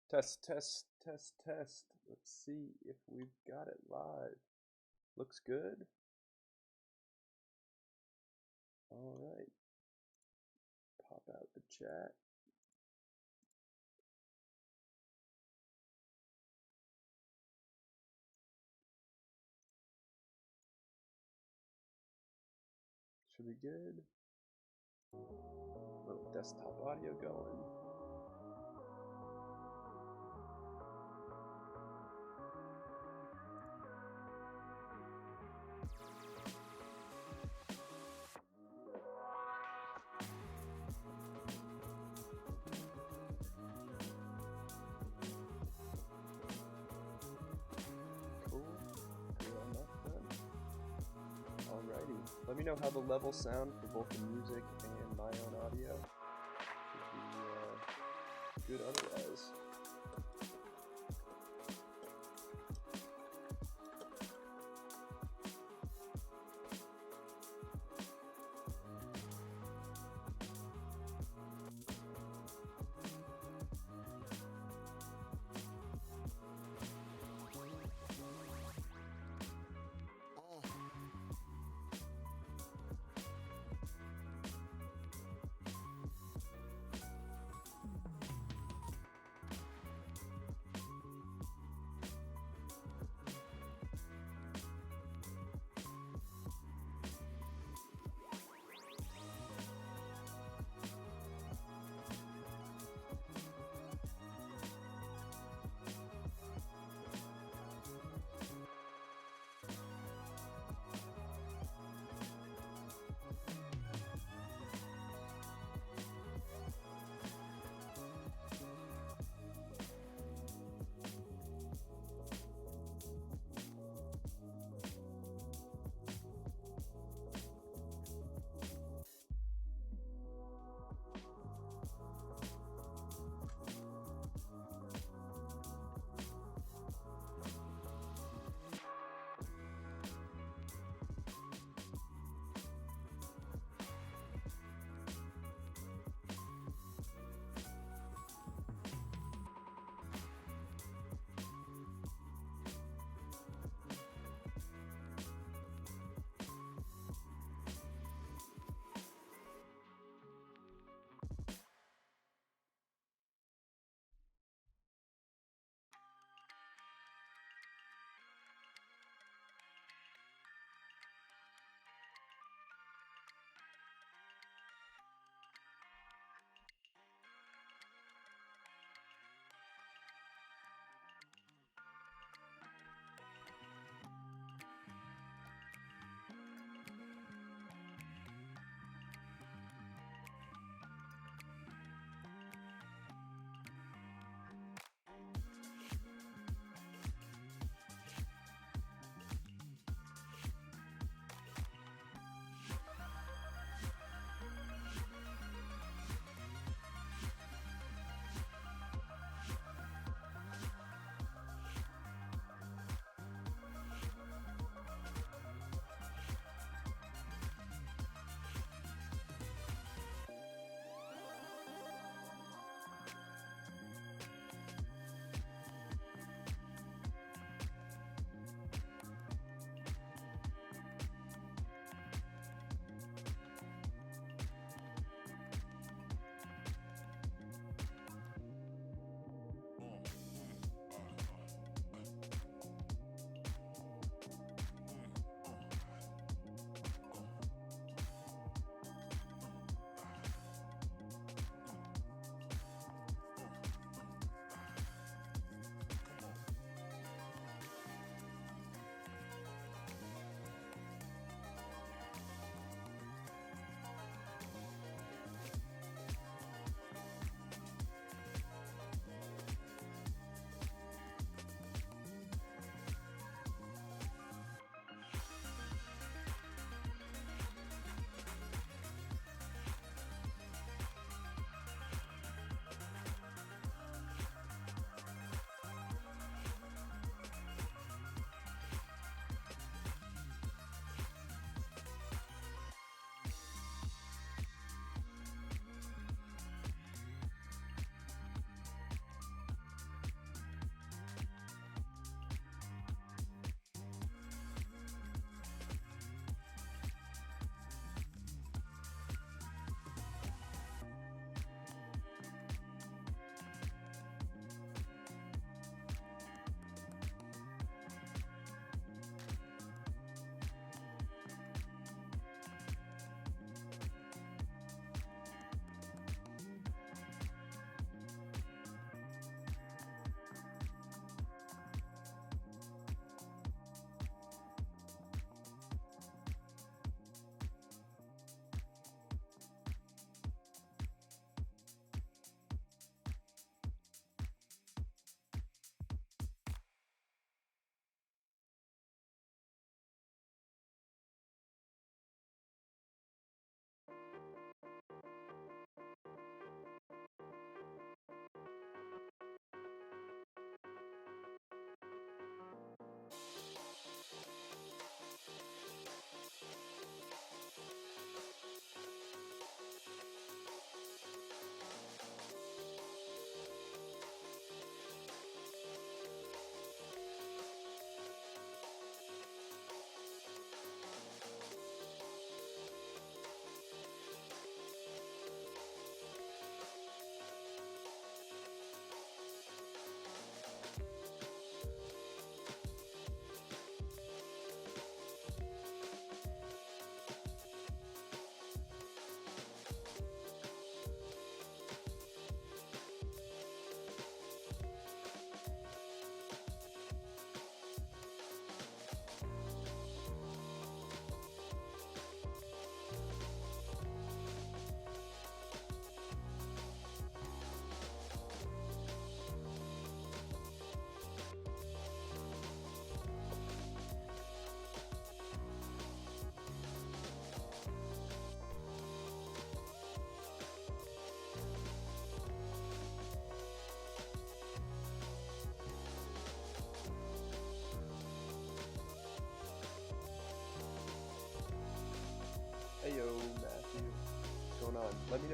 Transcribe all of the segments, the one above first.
Test, test, test, test. Let's see if we've got it live. Looks good. All right. Pop out the chat. Should be good. Little desktop audio going. Let me know how the levels sound for both the music and my own audio. Should be good otherwise.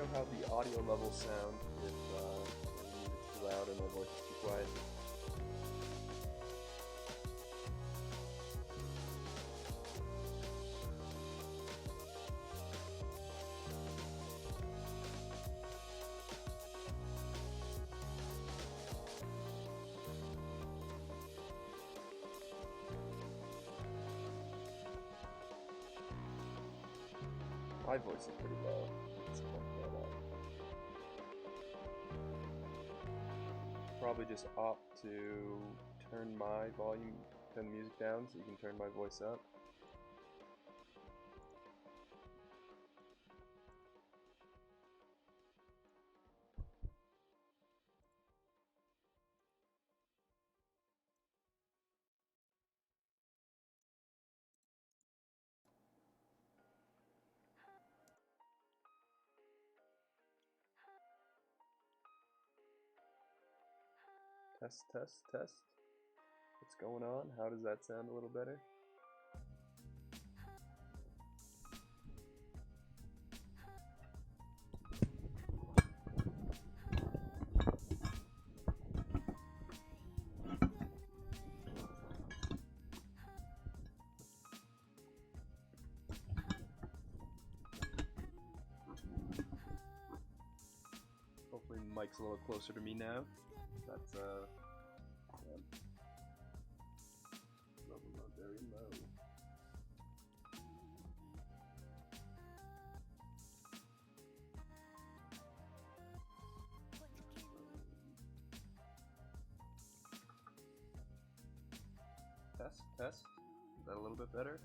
know how the audio levels sound if the music's too loud and my voice is too quiet. My voice is pretty low. Let's bump that up. Probably just opt to turn my volume, turn the music down so you can turn my voice up. Test, test, test. What's going on? How does that sound a little better? Hopefully the mic's a little closer to me now. That's yeah. Very low. Test, test. Is that a little bit better?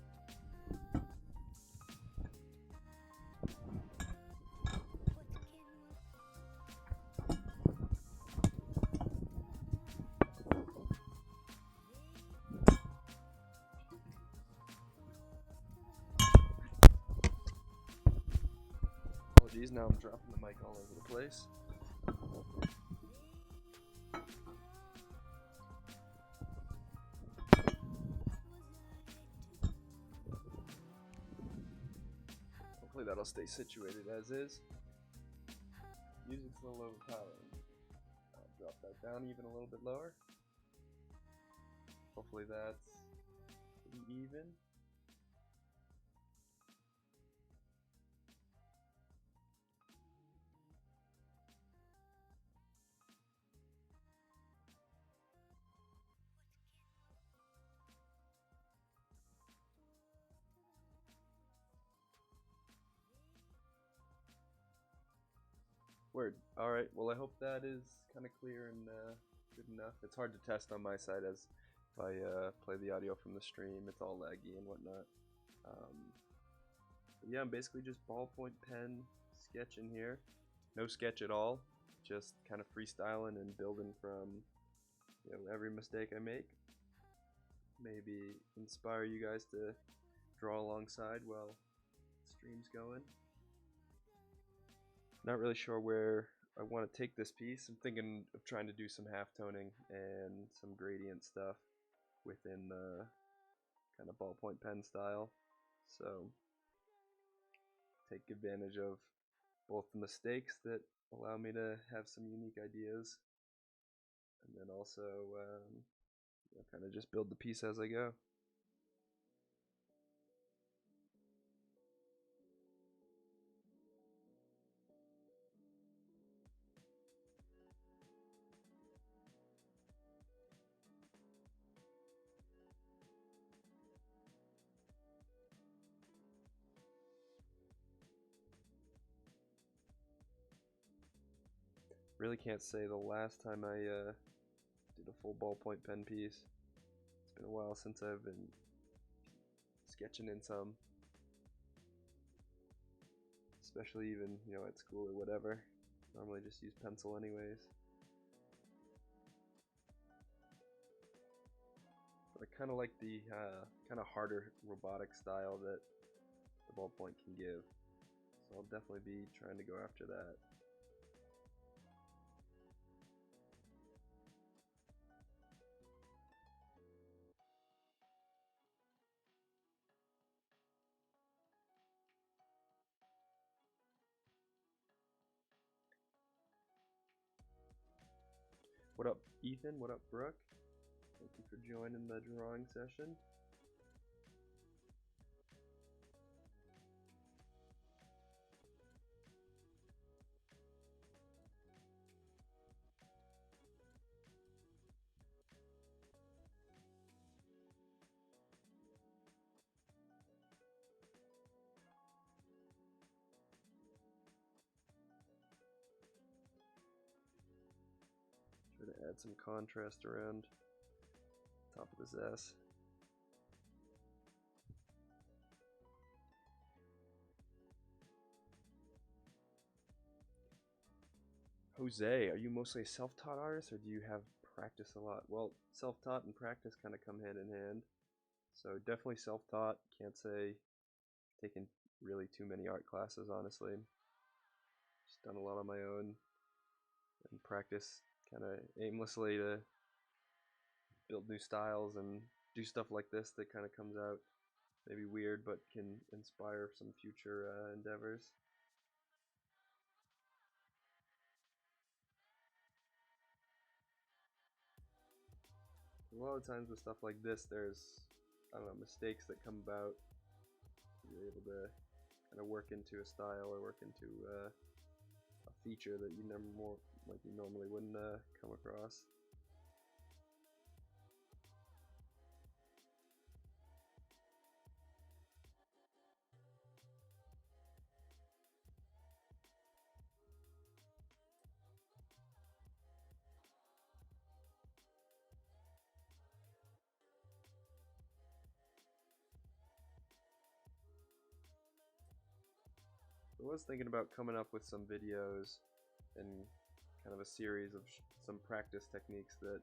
Apologies, now I'm dropping the mic all over the place. Hopefully that'll stay situated as is. Music's a little overpowering. I'll drop that down even a little bit lower. Hopefully that's pretty even. Word. Alright, well I hope that is kind of clear and good enough. It's hard to test on my side as if I play the audio from the stream, it's all laggy and whatnot. But yeah, I'm basically just ballpoint pen sketching here. No sketch at all, just kind of freestyling and building from every mistake I make. Maybe inspire you guys to draw alongside while the stream's going. Not really sure where I want to take this piece. I'm thinking of trying to do some halftoning and some gradient stuff within the kind of ballpoint pen style. So take advantage of both the mistakes that allow me to have some unique ideas, and then also kind of just build the piece as I go. Really can't say the last time I did a full ballpoint pen piece. It's been a while since I've been sketching in some, especially even at school or whatever. Normally just use pencil anyways. But I kind of like the kind of harder robotic style that the ballpoint can give, so I'll definitely be trying to go after that. What up, Ethan? What up, Brooke? Thank you for joining the drawing session. Try to add some contrast around top of this S. Jose, are you mostly a self-taught artist or do you have practice a lot? Well, self-taught and practice kind of come hand in hand. So definitely self-taught. Can't say taken really too many art classes, honestly. Just done a lot on my own and practice kind of aimlessly to build new styles and do stuff like this that kind of comes out maybe weird but can inspire some future endeavors. A lot of times with stuff like this, there's, I don't know, mistakes that come about. You're able to kind of work into a style or work into a feature that you normally wouldn't come across. I was thinking about coming up with some videos and kind of a series of some practice techniques that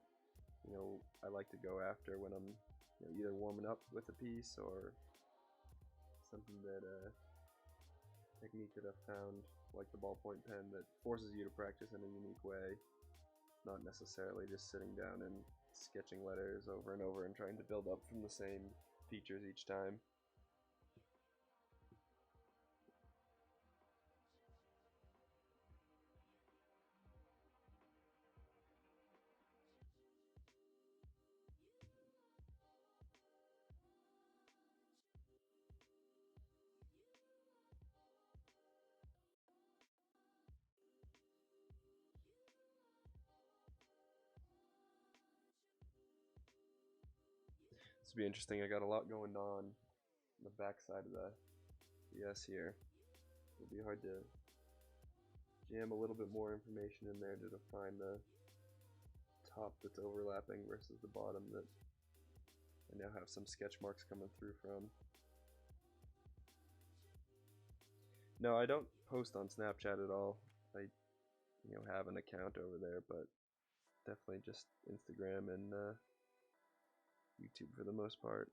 I like to go after when I'm either warming up with a piece or something that technique that I've found, like the ballpoint pen, that forces you to practice in a unique way, not necessarily just sitting down and sketching letters over and over and trying to build up from the same features each time. This will be interesting. I got a lot going on the back side of the S here. It'll be hard to jam a little bit more information in there to define the top that's overlapping versus the bottom that I now have some sketch marks coming through from. No, I don't post on Snapchat at all. I have an account over there, but definitely just Instagram and YouTube for the most part.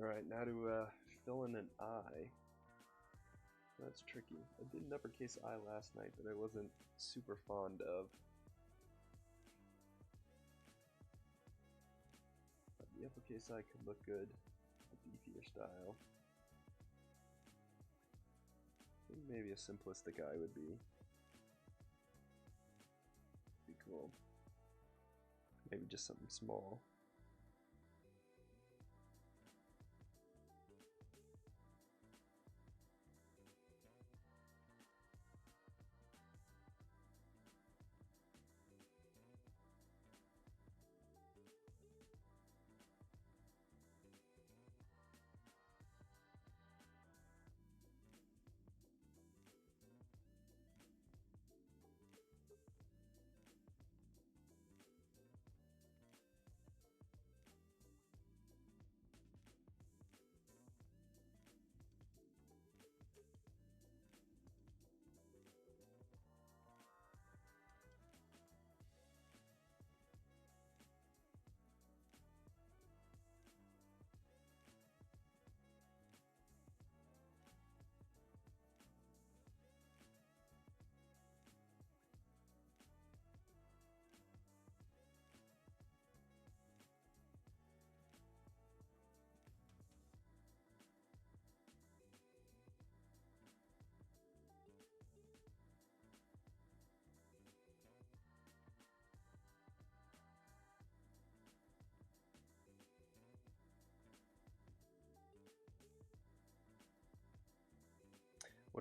Alright, now to fill in an eye. That's tricky. I did an uppercase I last night that I wasn't super fond of. But the uppercase I could look good, a beefier style. I think maybe a simplistic eye would be cool. Maybe just something small.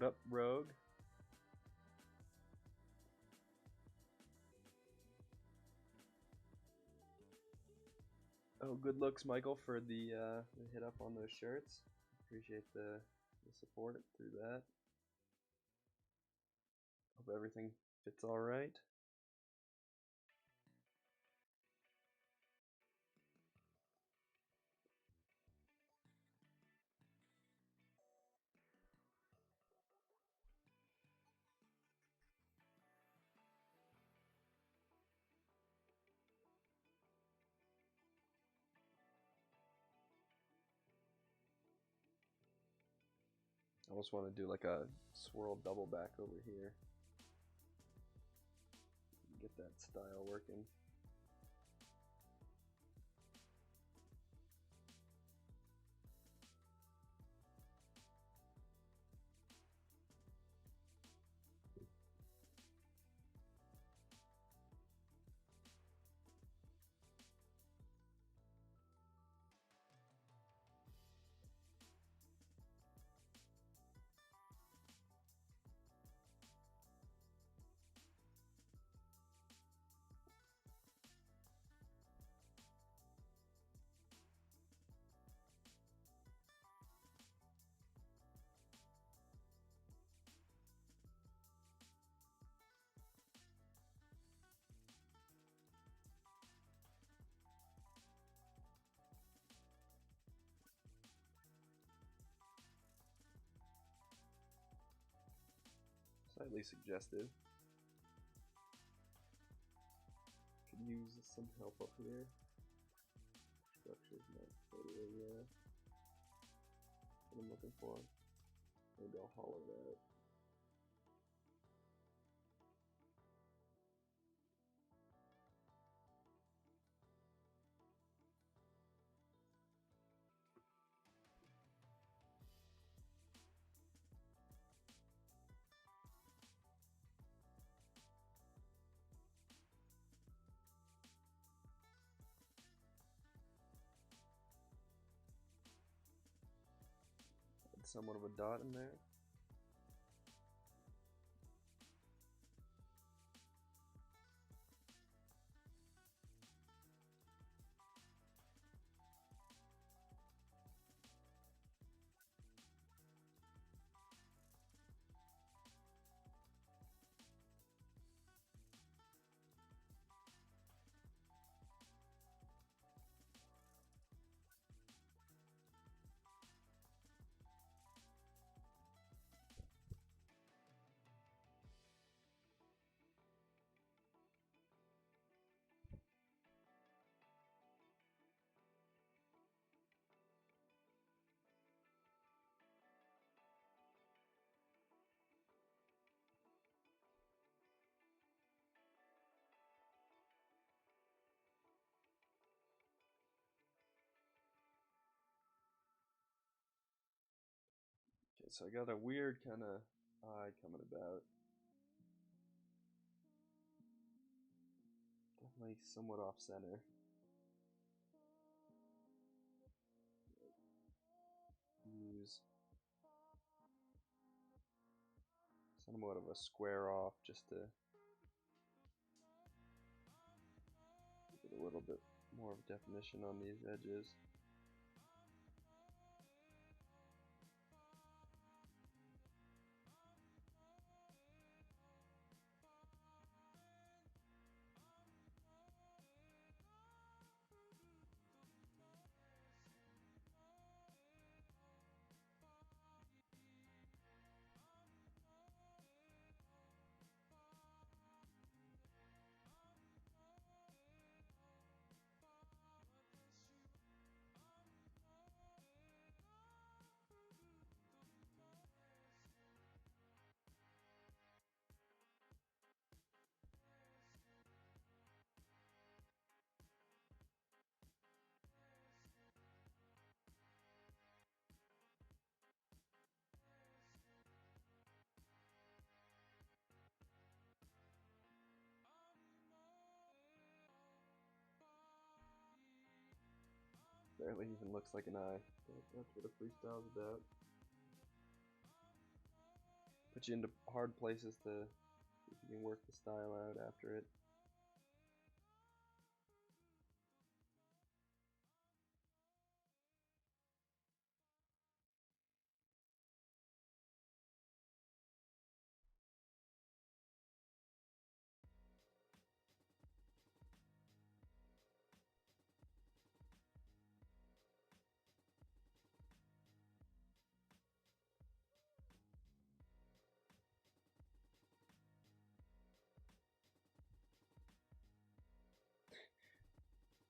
What up, Rogue? Oh, good looks, Michael, for the hit up on those shirts. Appreciate the support through that. Hope everything fits all right. I almost want to do like a swirl double back over here. Get that style working. Slightly suggestive. Could use some help up here. Structure's not totally what I'm looking for. Maybe I'll hollow that. Somewhat of a dot in there. Okay, so I got a weird kind of eye coming about. Definitely somewhat off center. Use somewhat of a square off just to get a little bit more of definition on these edges. Barely even looks like an eye. That's what a freestyle's about. put you into hard places to see if you can work the style out after it.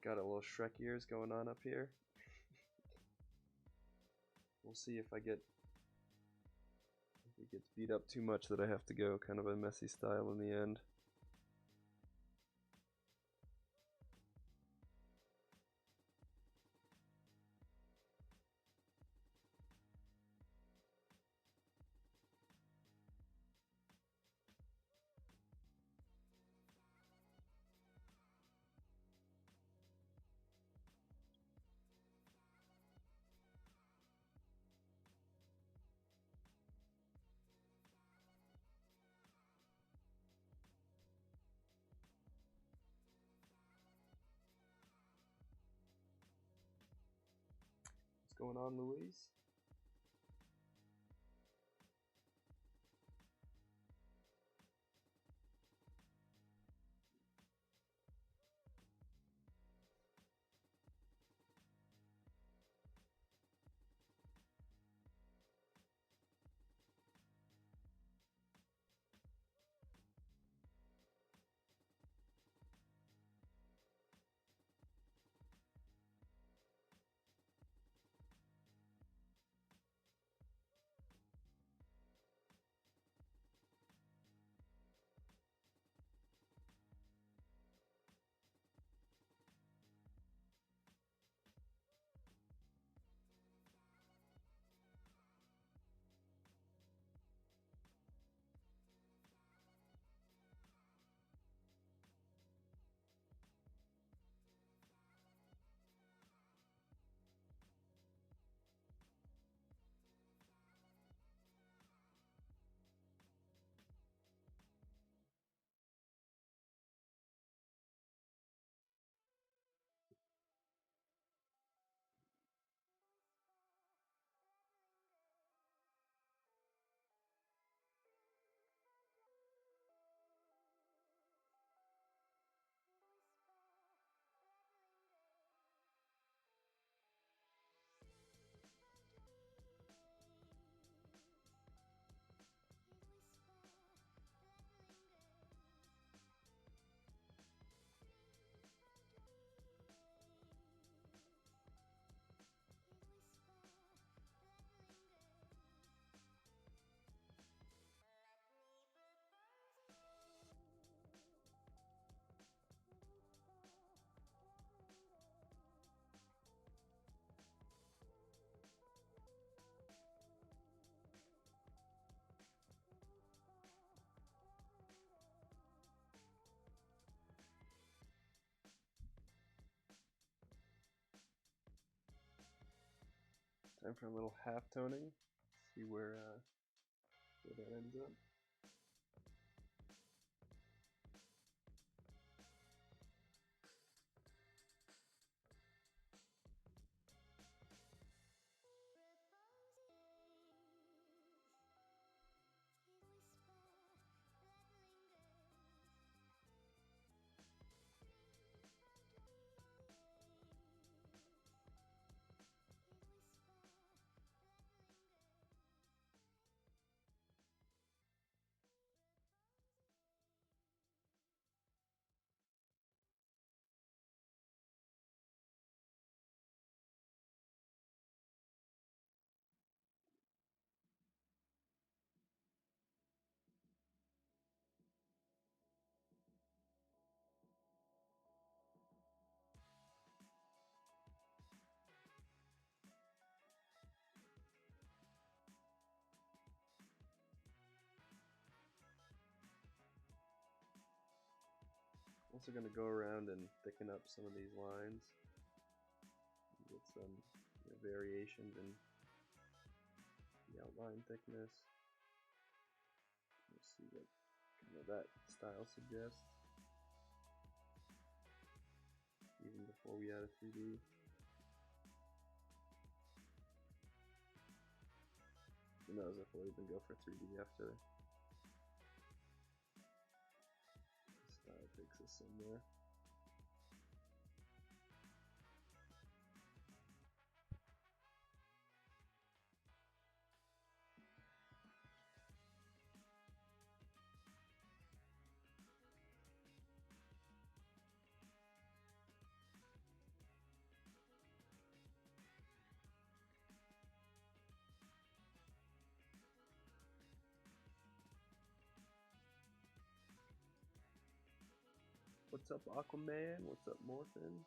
Got a little Shrek ears going on up here. We'll see if it gets beat up too much that I have to go kind of a messy style in the end. What's going on, Louise? Time for a little half toning. See where that ends up. Also going to go around and thicken up some of these lines, get some variations in the outline thickness. what kind of that style suggests, even before we add a 3D. Who knows if we'll even go for 3D after the style takes us somewhere. What's up, Aquaman? What's up, Morphin?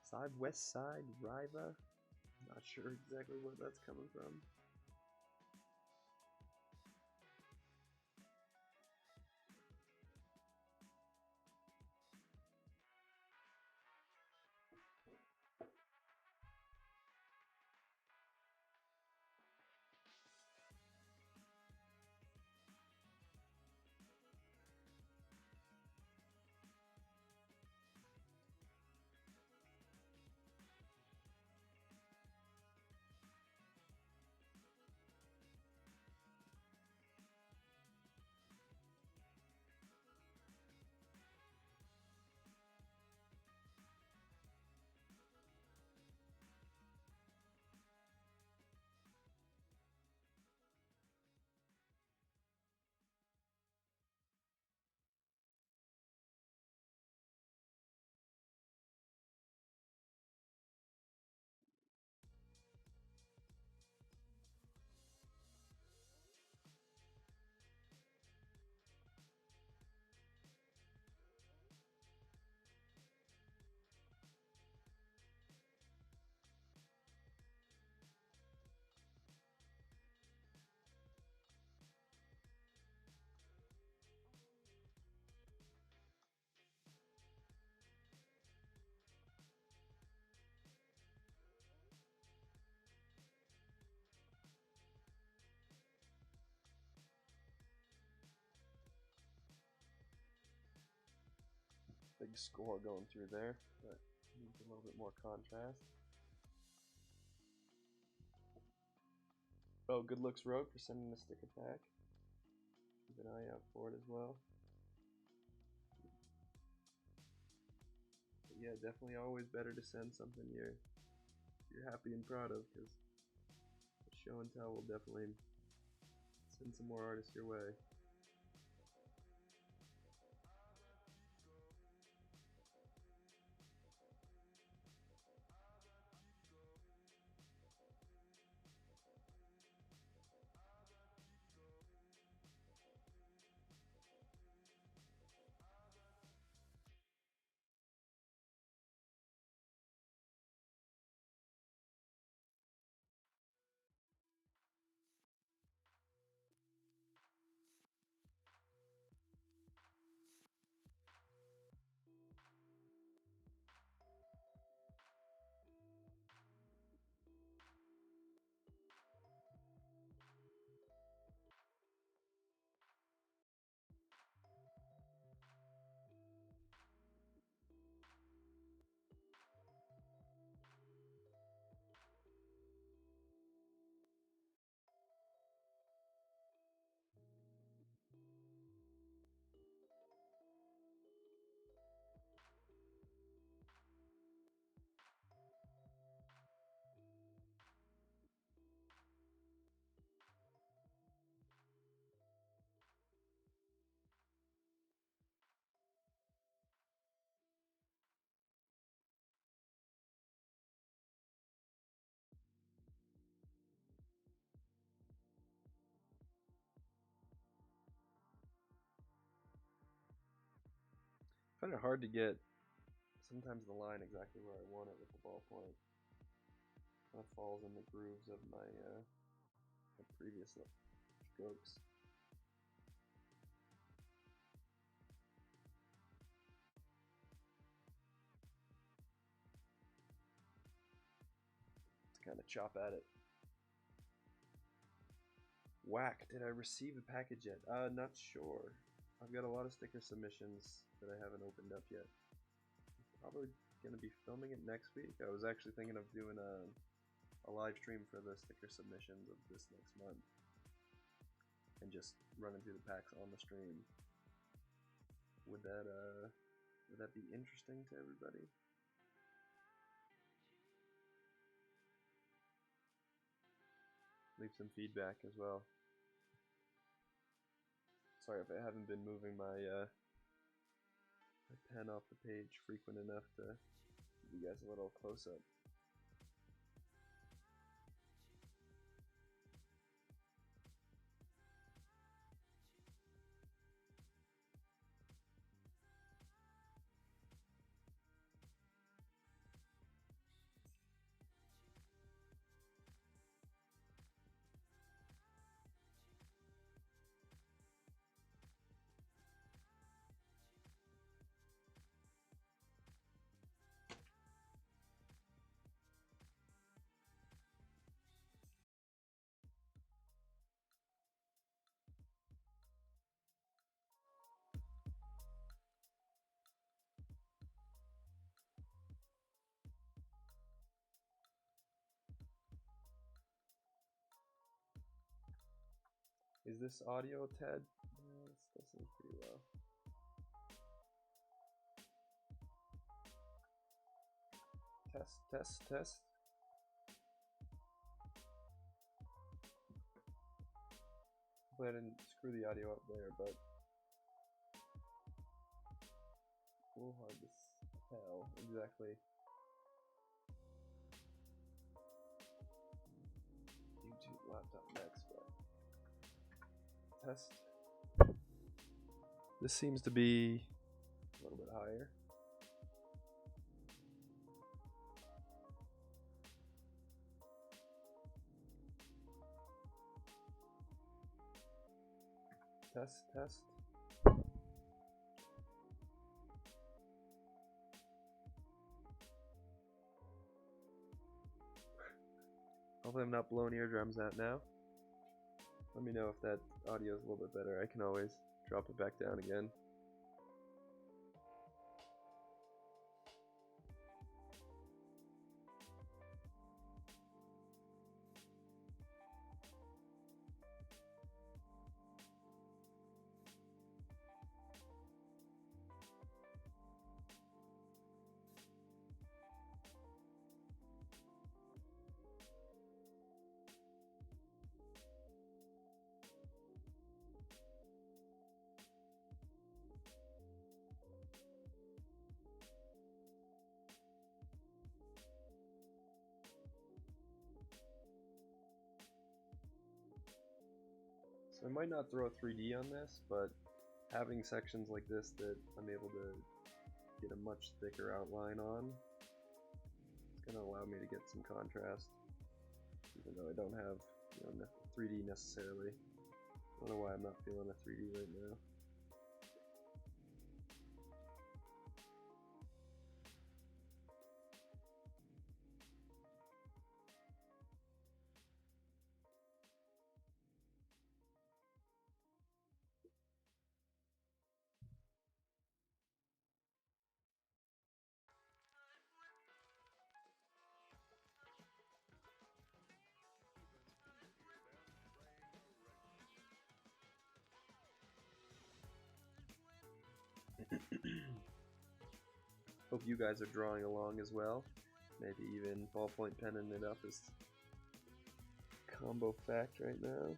SIVE West Side, Riva? Not sure exactly where that's coming from. Big score going through there, but needs a little bit more contrast. Oh, good looks Rogue for sending a stick attack. Keep an eye out for it as well. But yeah, definitely always better to send something you're happy and proud of, because show and tell will definitely send some more artists your way. I find it hard to get sometimes the line exactly where I want it with the ballpoint. Kind of falls in the grooves of my previous strokes. To kind of chop at it. Whack, did I receive a package yet? Not sure. I've got a lot of sticker submissions that I haven't opened up yet. I'm probably gonna be filming it next week. I was actually thinking of doing a live stream for the sticker submissions of this next month. And just running through the packs on the stream. Would that be interesting to everybody? Leave some feedback as well. Sorry if I haven't been moving my my pen off the page frequent enough to give you guys a little close up. Is this audio, Ted? No, this still seems pretty low. Test, test, test. Hopefully I didn't screw the audio up there, but a little hard to tell exactly. YouTube laptop next, but test. This seems to be a little bit higher. Test, test. Hopefully I'm not blowing eardrums out now. Let me know if that audio is a little bit better. I can always drop it back down again. So I might not throw 3D on this, but having sections like this that I'm able to get a much thicker outline on, it's going to allow me to get some contrast, even though I don't have 3D necessarily. I don't know why I'm not feeling a 3D right now. Hope you guys are drawing along as well. Maybe even ballpoint penning it up as combo fact right now.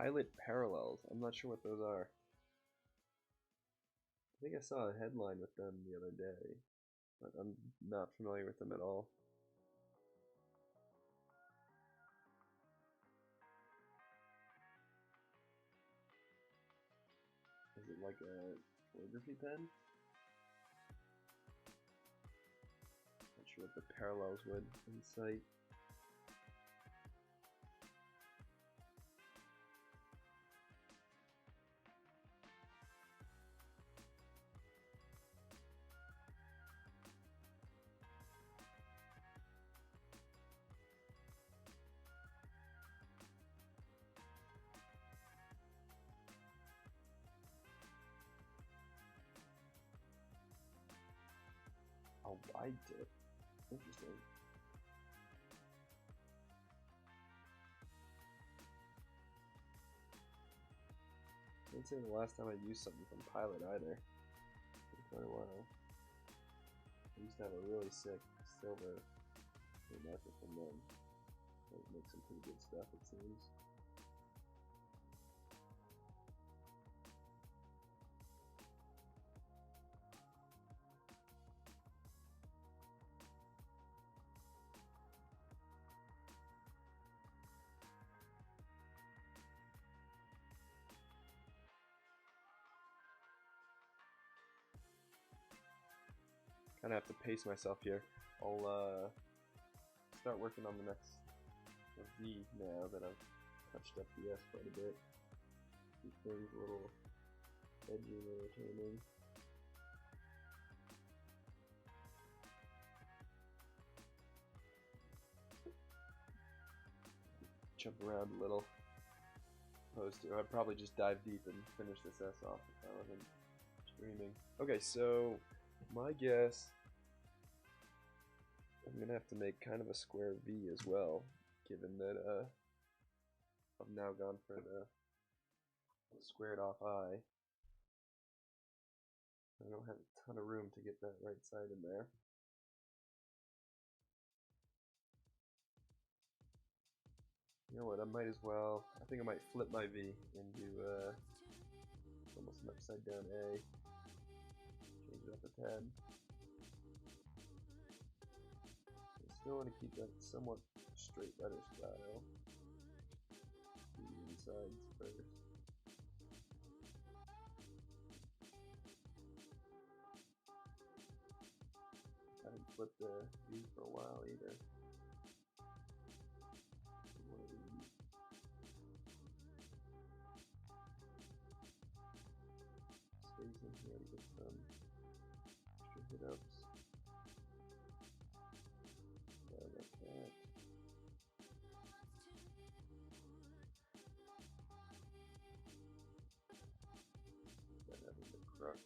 Pilot parallels. I'm not sure what those are. I think I saw a headline with them the other day, but I'm not familiar with them at all. Is it like a calligraphy pen? Not sure what the parallels would incite. A wide tip. Interesting. I can't say the last time I used something from Pilot either. In quite a while. I used to have a really sick silver marker from them. They make some pretty good stuff, it seems. Kind of have to pace myself here. I'll start working on the next V now that I've touched up the S quite a bit. Keep things a little edgy and entertaining. Jump around a little. Opposed to, I'd probably just dive deep and finish this S off if I wasn't streaming. Okay, so my guess, I'm gonna have to make kind of a square V as well, given that I've now gone for the squared off eye. I don't have a ton of room to get that right side in there. You know what, I might as well, I think I might flip my V and do almost an upside down A. Change it up a tad. I still want to keep that somewhat straight letter style. Do the insides first. I haven't flipped the V for a while either. Space in here to get some extra hit ups. Yeah, like that. Got that in the crux.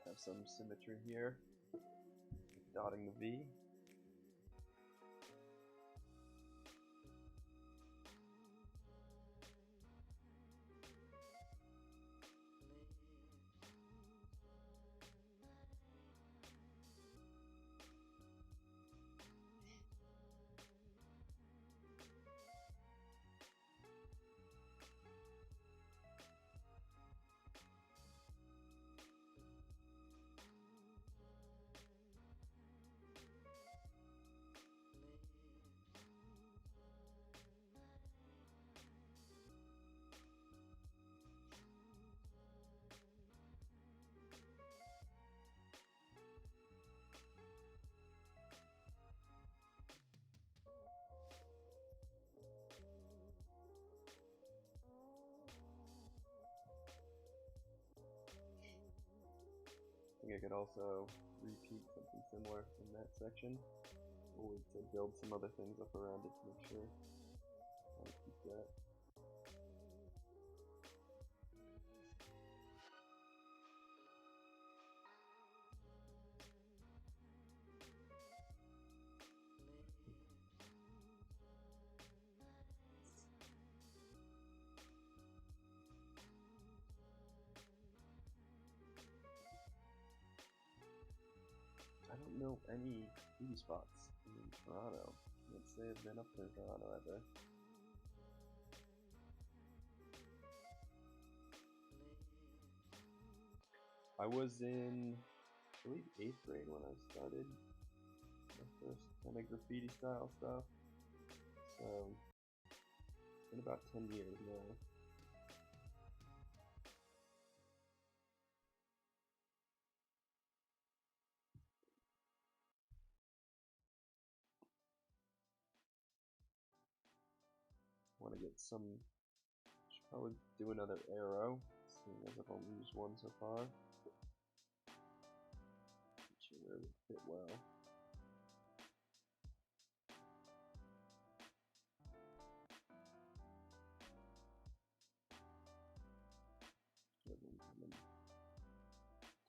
Have some symmetry here, dotting the V. I could also repeat something similar in that section, or to build some other things up around it to make sure I keep that. I don't know any graffiti spots in Toronto. Can't say I've been up to Toronto ever. I was in, I believe, 8th grade when I started my first kind of graffiti style stuff. So it's been about 10 years now. Want to get some. Should probably do another arrow, seeing as I've only used one so far. Not sure where it would fit well.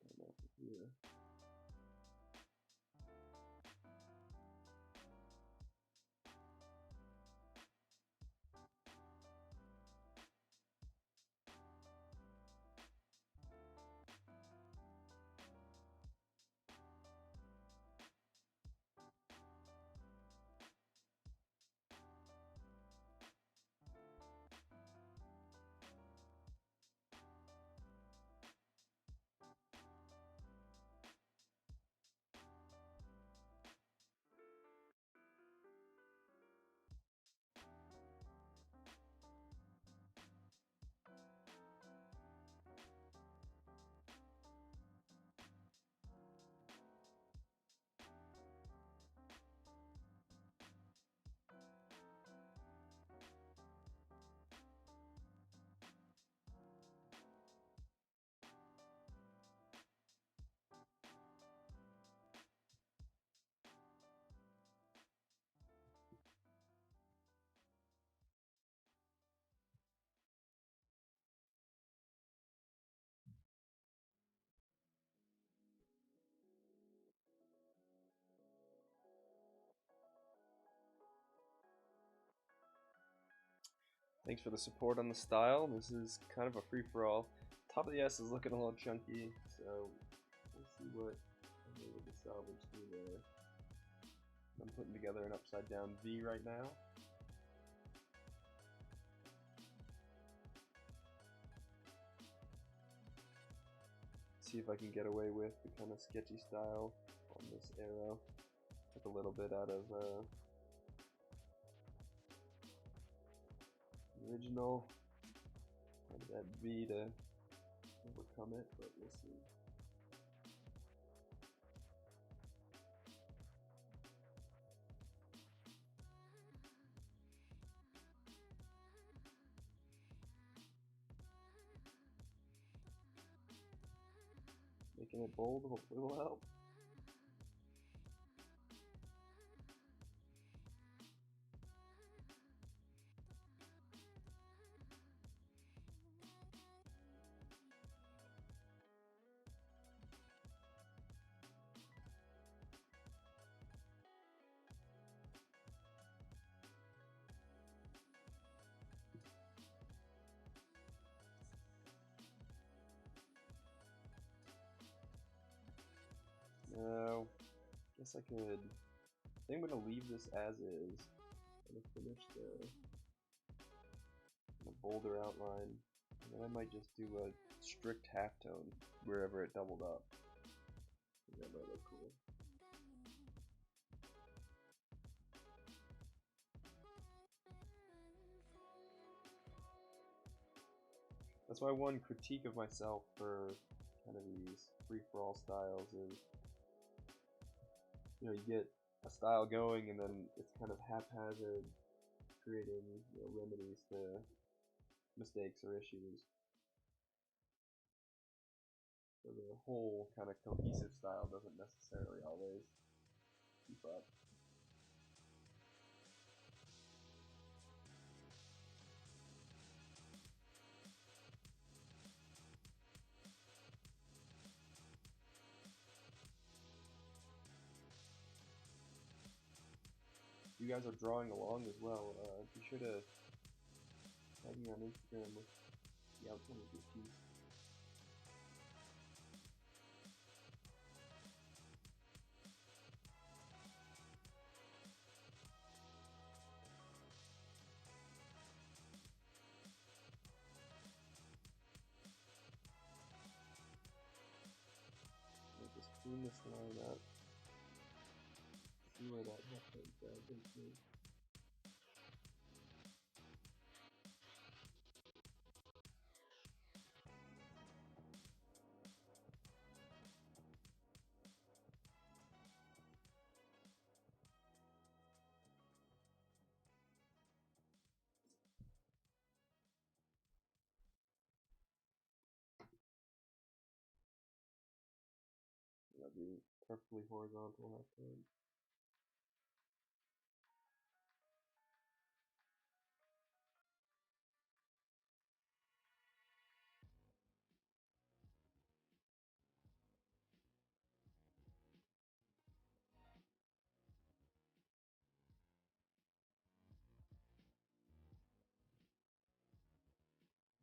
Down off of here. Thanks for the support on the style. This is kind of a free-for-all. Top of the S is looking a little chunky, so we'll see what I'm able to salvage through there. I'm putting together an upside-down V right now. See if I can get away with the kind of sketchy style on this arrow. Took a little bit out of the original, kind of that V to overcome it, but we'll see. Making it bold hopefully will help. No, guess I could. I think I'm gonna leave this as is. I'm gonna finish the bolder outline, and then I might just do a strict halftone wherever it doubled up. I think that might look cool. That's my one critique of myself for kind of these free-for-all styles is, you know, you get a style going and then it's kind of haphazard, creating, you know, remedies to mistakes or issues. So the whole kind of cohesive style doesn't necessarily always keep up. You guys are drawing along as well. Be sure to tag me on Instagram with the outcome of your piece. I'll just clean this line up. See where that half-tone drag is me. That'll be perfectly horizontal half-tone.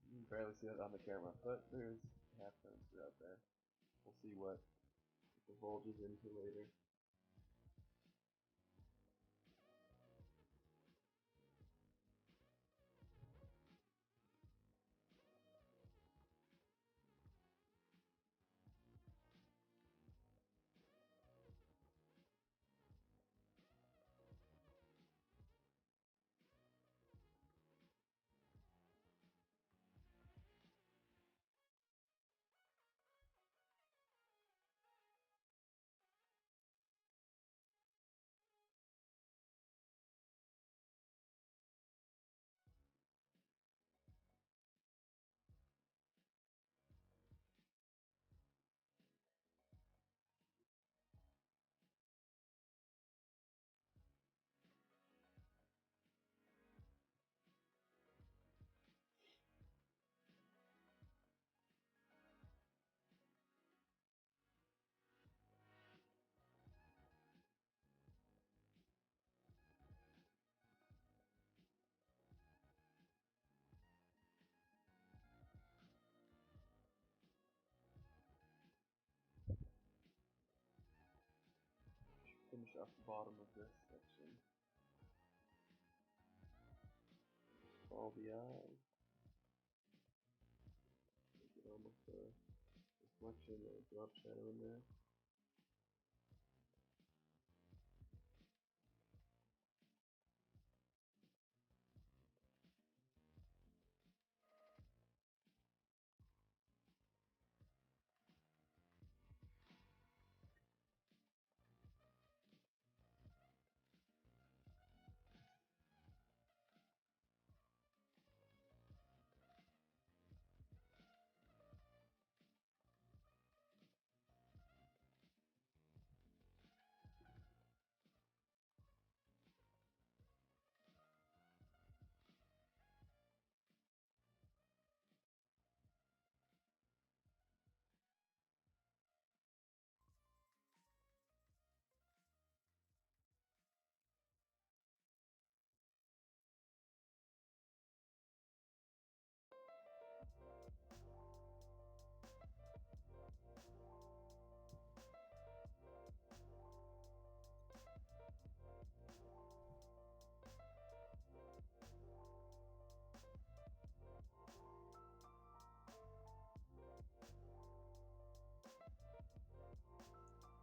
You can barely see that on the camera, but there's half-tones throughout there. We'll see what it divulges into later. Finish off the bottom of this section. All the eyes. Get almost a reflection or a drop shadow in there.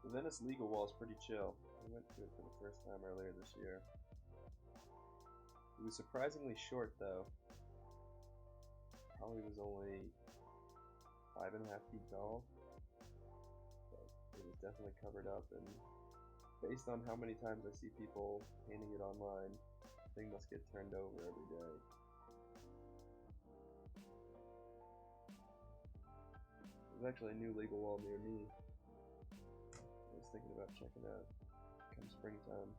The Venice legal wall is pretty chill. I went to it for the first time earlier this year. It was surprisingly short though. Probably was only 5.5 feet tall. But it was definitely covered up, and based on how many times I see people painting it online, the thing must get turned over every day. There's actually a new legal wall near me. I was thinking about checking out come springtime.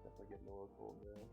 Definitely getting a little cold now.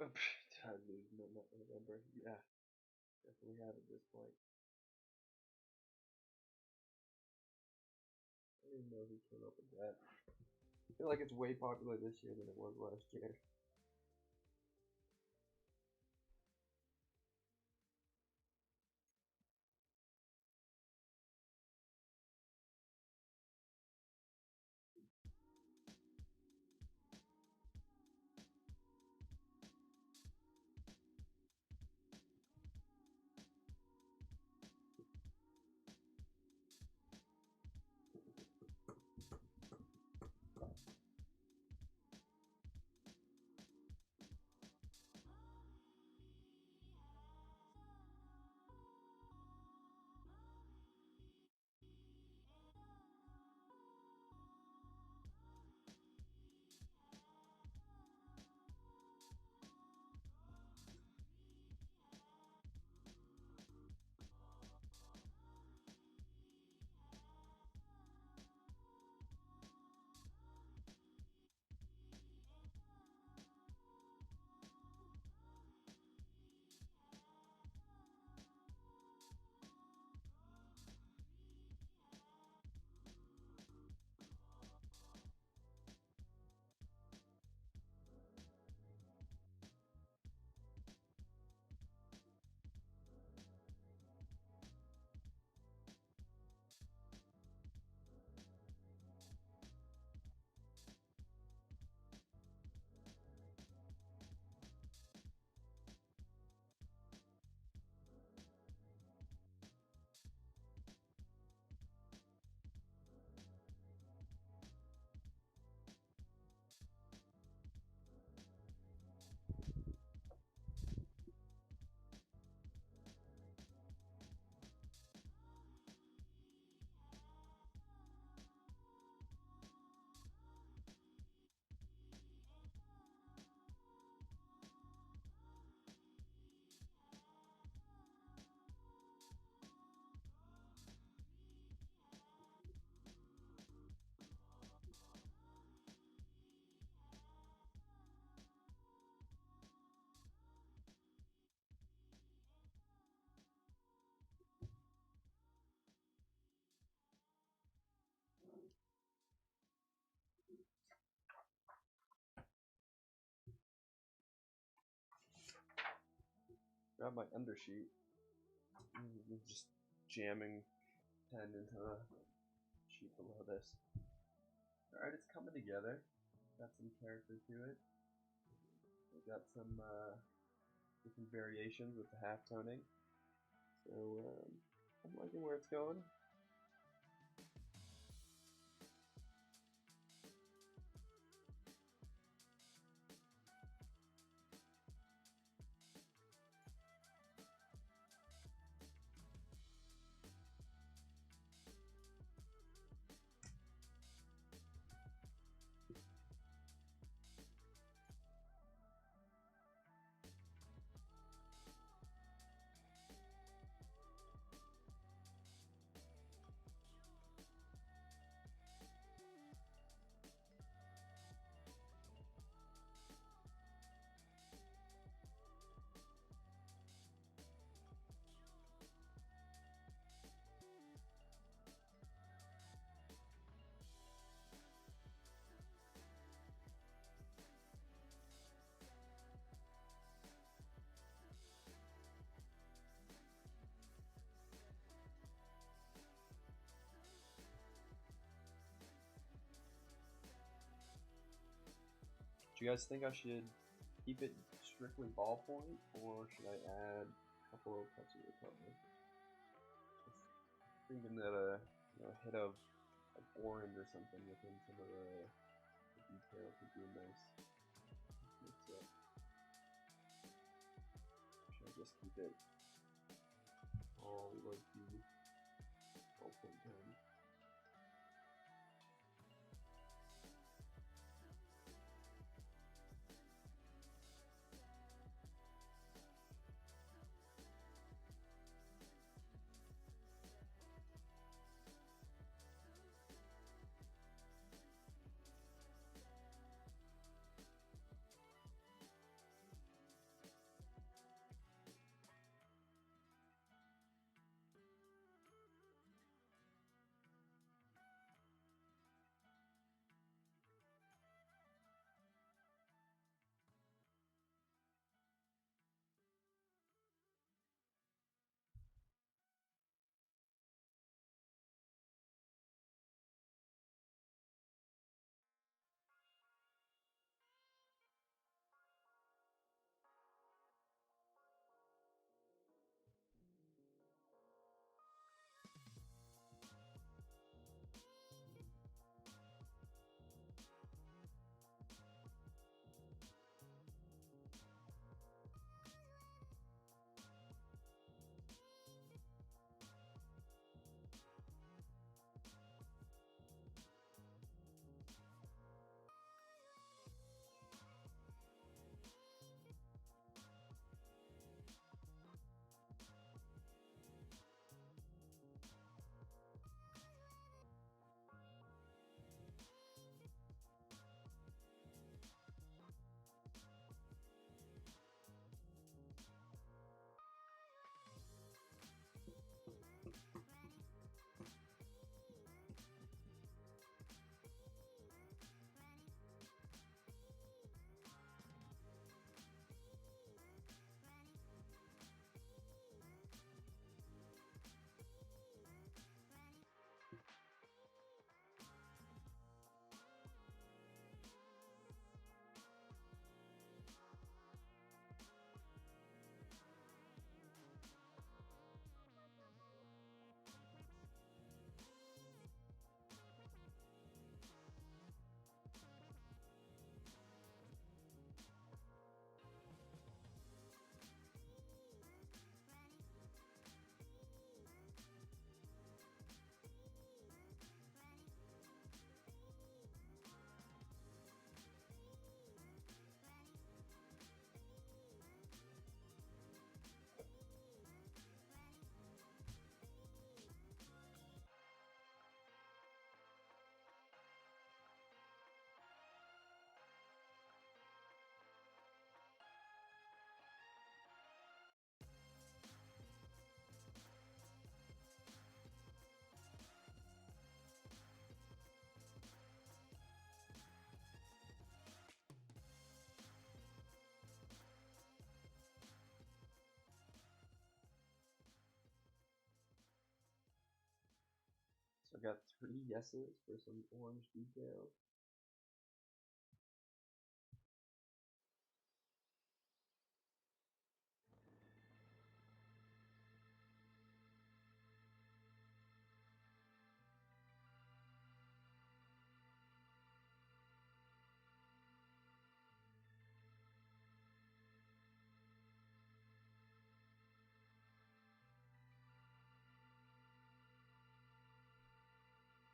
I lose November. Yeah, definitely have at this point. I don't even know who came up with that. I feel like it's way popular this year than it was last year. Grab my undersheet. Just jamming pen into the sheet below this. Alright, it's coming together. Got some character to it. We got some different variations with the half toning. So I'm liking where it's going. Do you guys think I should keep it strictly ballpoint, or should I add a couple of touches of color? Just thinking that a hit of like orange or something within some of the details would be a nice mix up. Should I just keep it all like the ballpoint pen? got 3 yeses for some orange details.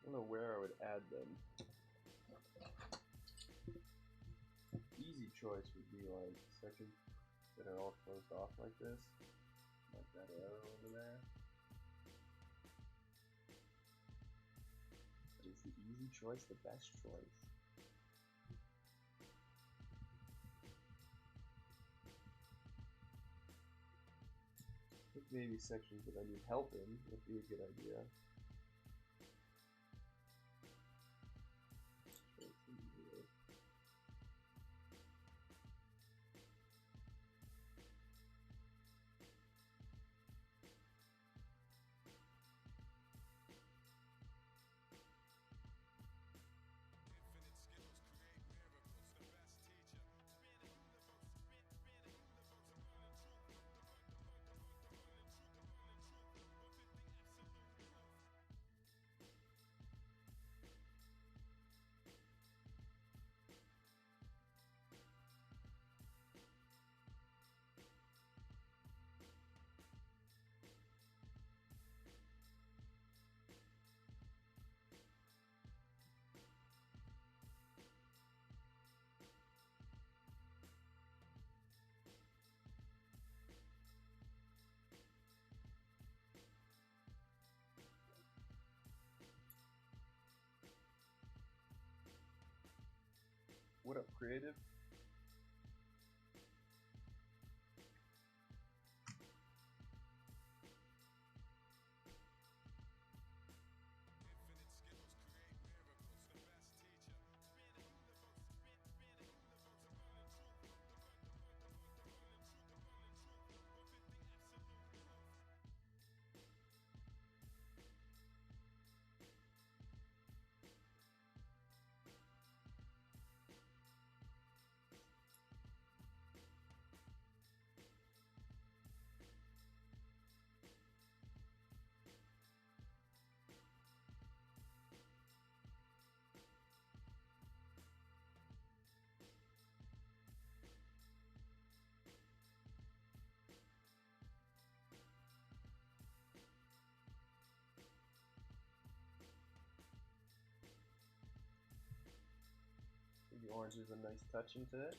I don't know where I would add them. Easy choice would be like sections that are all closed off like this. Like that arrow over there. But is the easy choice the best choice? I think maybe sections that I need help in would be a good idea. What up, creative? The orange is a nice touch into it.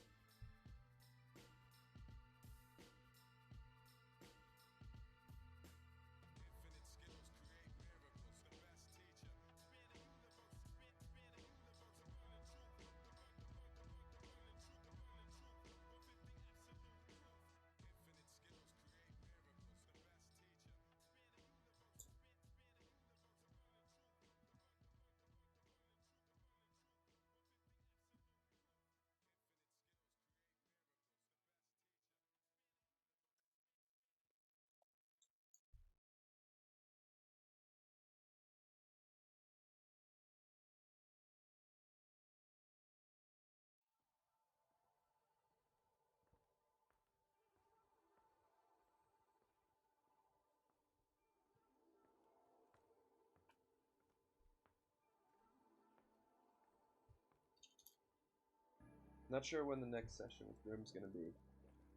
Not sure when the next session with Grim's gonna be.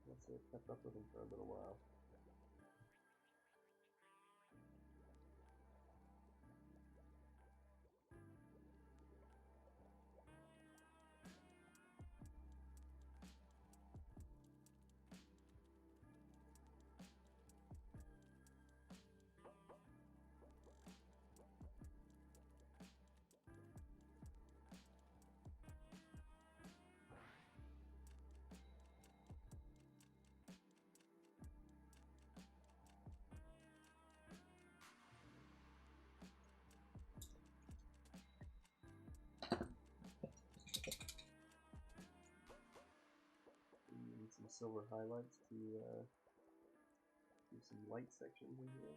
Let's say I've kept up with him for a little while. Need some silver highlights to do some light sections in here.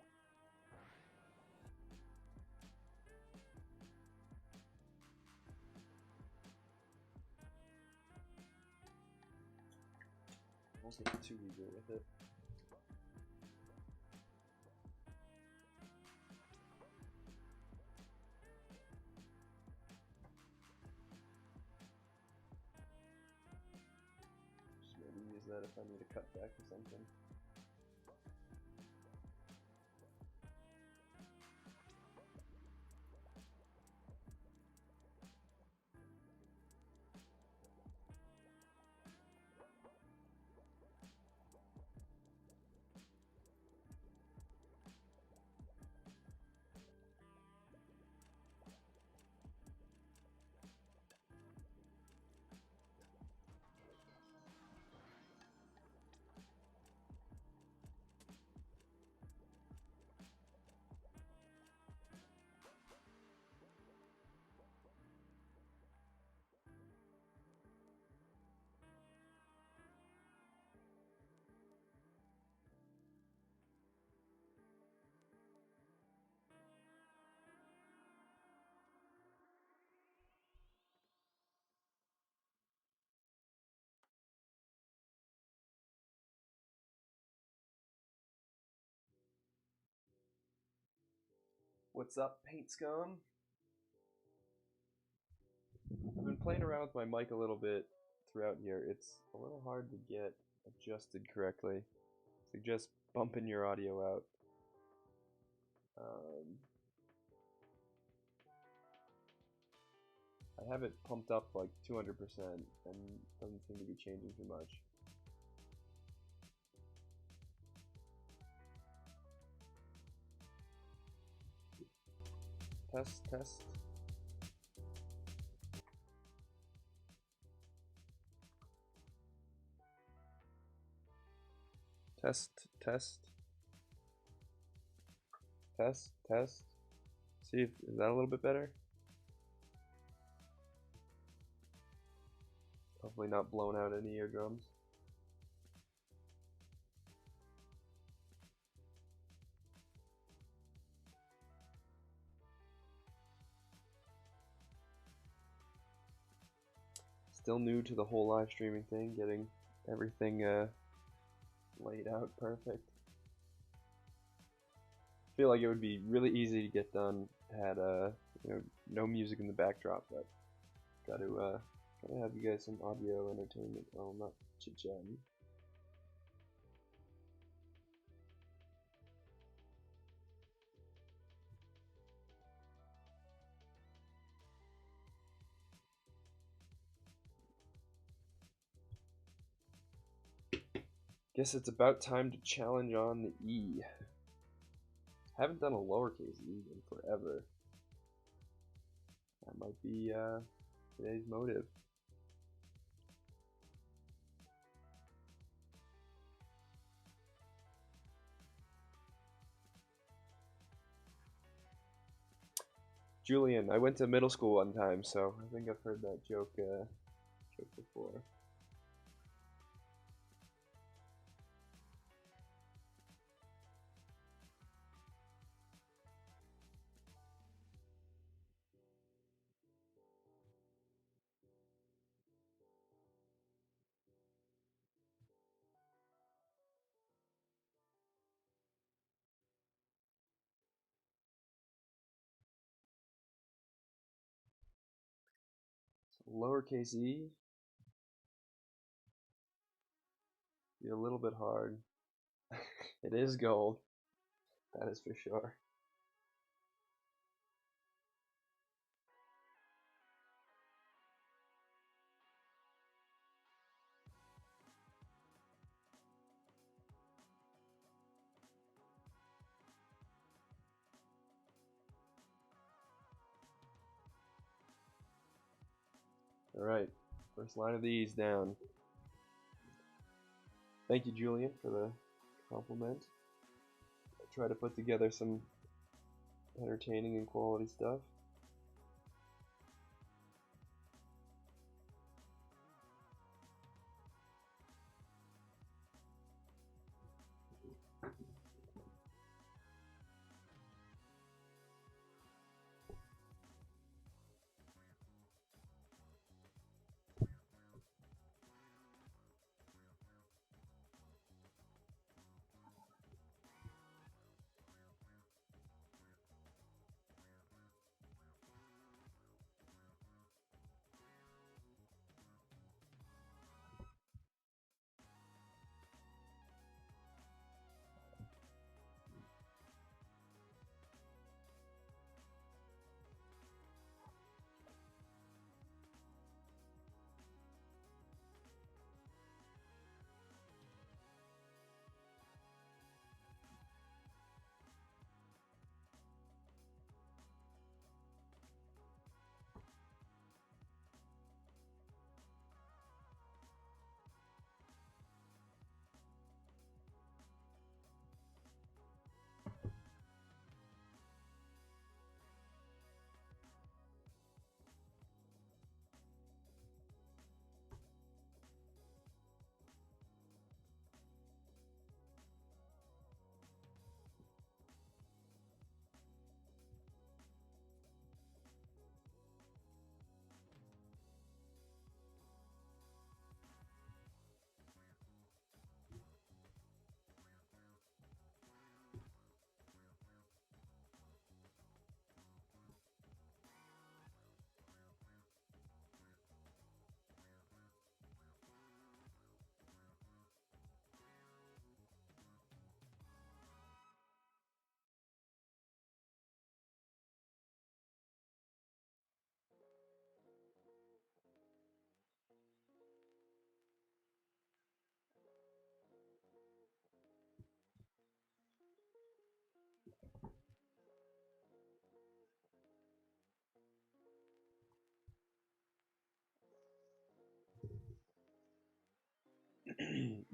Almost get too eager with it. Just maybe use that if I need a cutback or something. What's up, Paint Scum? I've been playing around with my mic a little bit throughout here. It's a little hard to get adjusted correctly. Suggest bumping your audio out. I have it pumped up like 200% and doesn't seem to be changing too much. Test, test. Test, test. Test, test. See if, is that a little bit better? Hopefully not blown out any eardrums. Still new to the whole live streaming thing, getting everything laid out perfect. I feel like it would be really easy to get done had you know, no music in the backdrop, but gotta have you guys some audio entertainment. Oh, not chit-chatting. Guess it's about time to challenge on the E. Haven't done a lowercase E in forever. That might be today's motive. Julian, I went to middle school one time, so I think I've heard that joke before. So lowercase e, be a little bit hard. It is gold, that is for sure. Alright, first line of these down. Thank you, Julian, for the compliment. I try to put together some entertaining and quality stuff.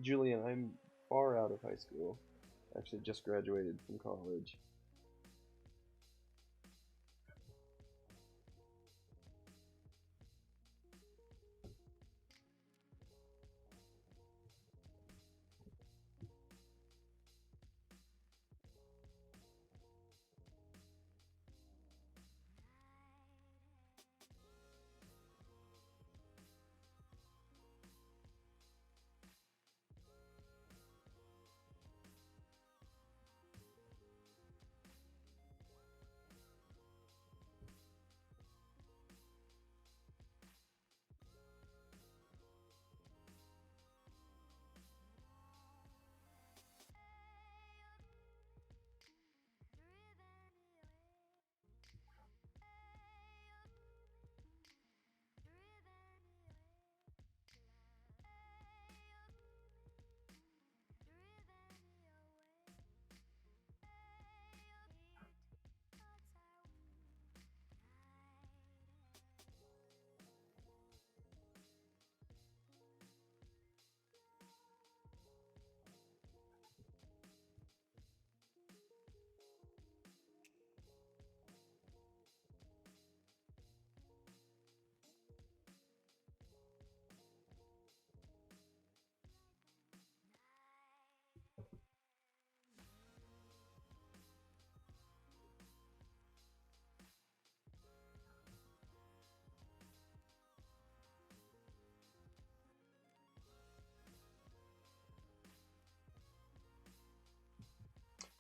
Julian, I'm far out of high school. Actually, just graduated from college.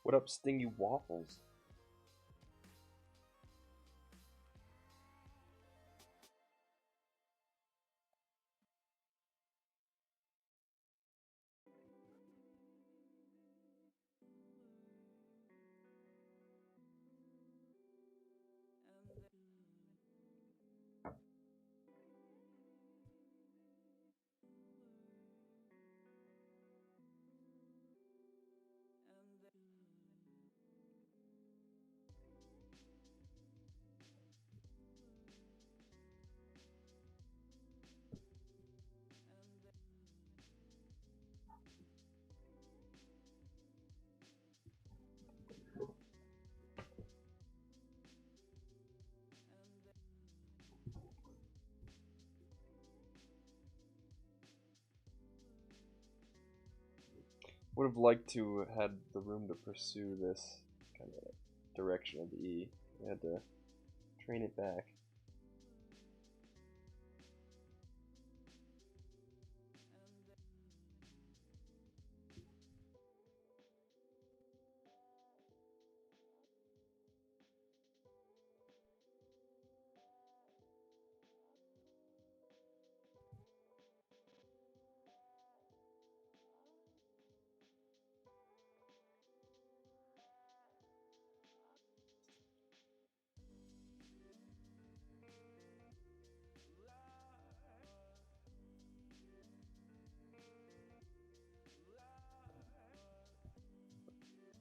What up, Stingy Waffles? Would have liked to have had the room to pursue this kind of direction of the E. I had to train it back.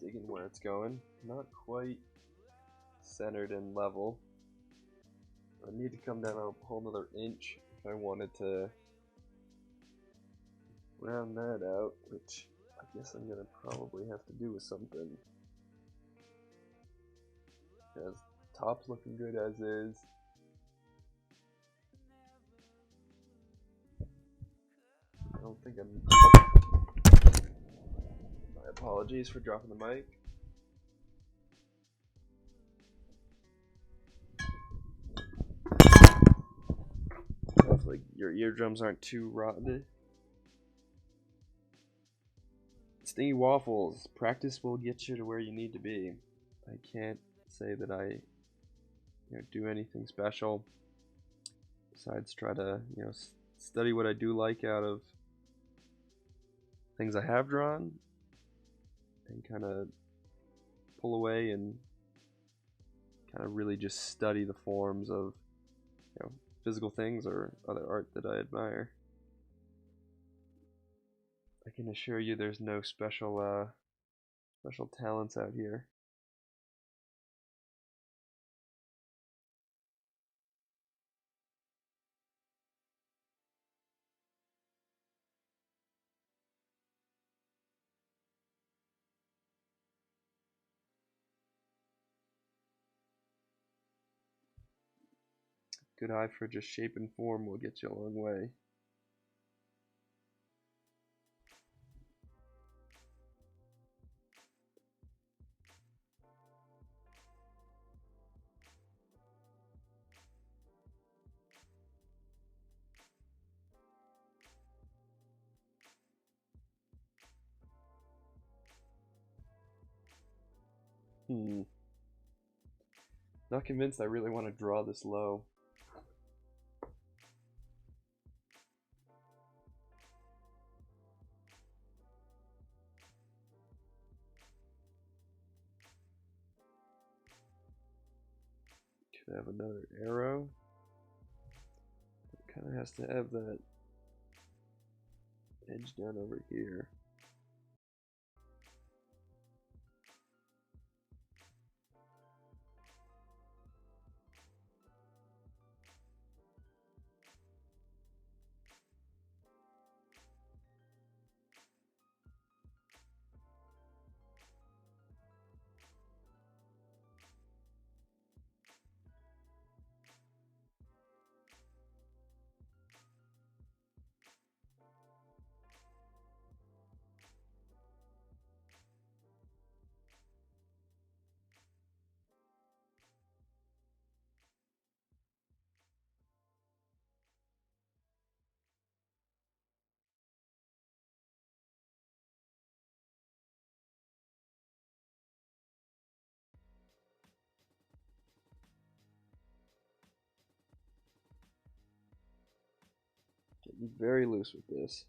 Digging where it's going. Not quite centered and level. I need to come down a whole nother inch if I wanted to round that out, which I guess I'm gonna probably have to do with something. Because top's looking good as is. I don't think I'm... My apologies for dropping the mic. Hopefully your eardrums aren't too rotten. Stingy Waffles, practice will get you to where you need to be. I can't say that I do anything special besides try to study what I do like out of things I have drawn and kind of pull away and kind of really just study the forms of physical things or other art that I admire. I can assure you there's no special talents out here. Good eye for just shape and form will get you a long way. Not convinced I really want to draw this low. Could have another arrow. It kind of has to have that edge down over here. Getting very loose with this.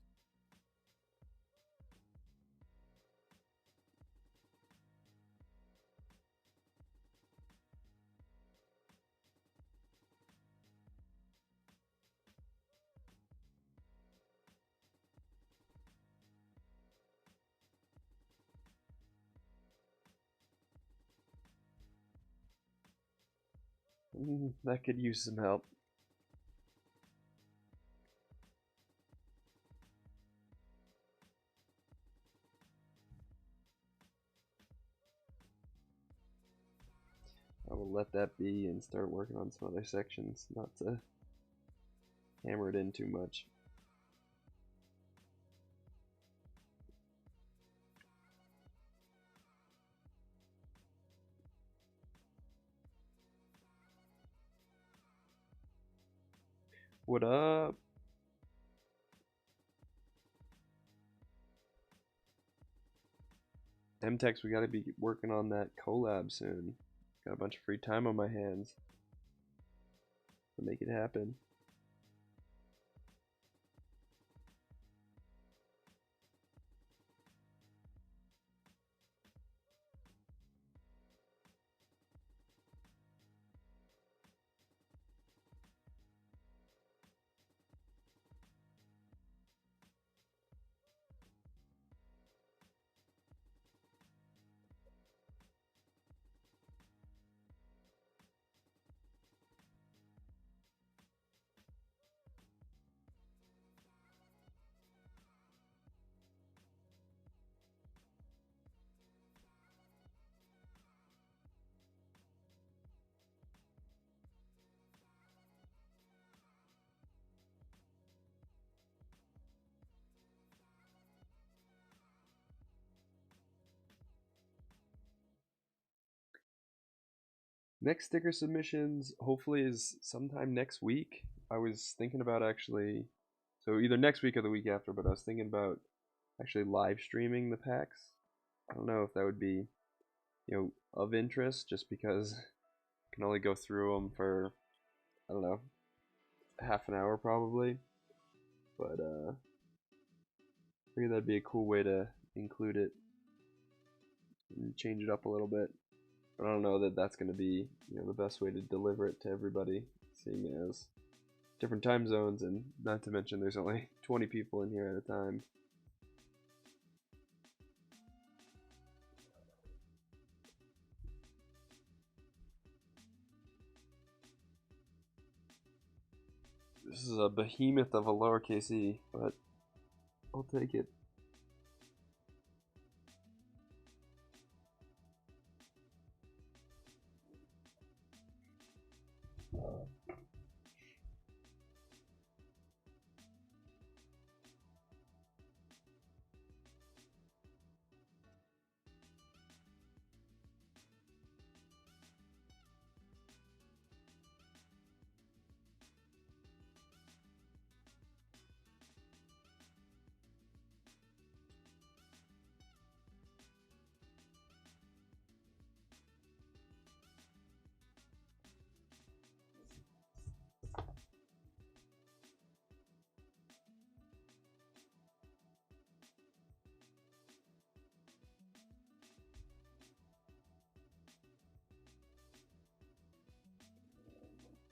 That could use some help. I will let that be and start working on some other sections, not to hammer it in too much. What up? MTechs, we gotta be working on that collab soon. Got a bunch of free time on my hands to make it happen. Next sticker submissions hopefully is sometime next week. I was thinking about actually, so either next week or the week after, but I was thinking about actually live streaming the packs. I don't know if that would be, of interest, just because I can only go through them for, I don't know, half an hour probably. But I figured that'd be a cool way to include it and change it up a little bit. But I don't know that that's going to be, the best way to deliver it to everybody, seeing as different time zones, and not to mention there's only 20 people in here at a time. This is a behemoth of a lowercase e, but I'll take it.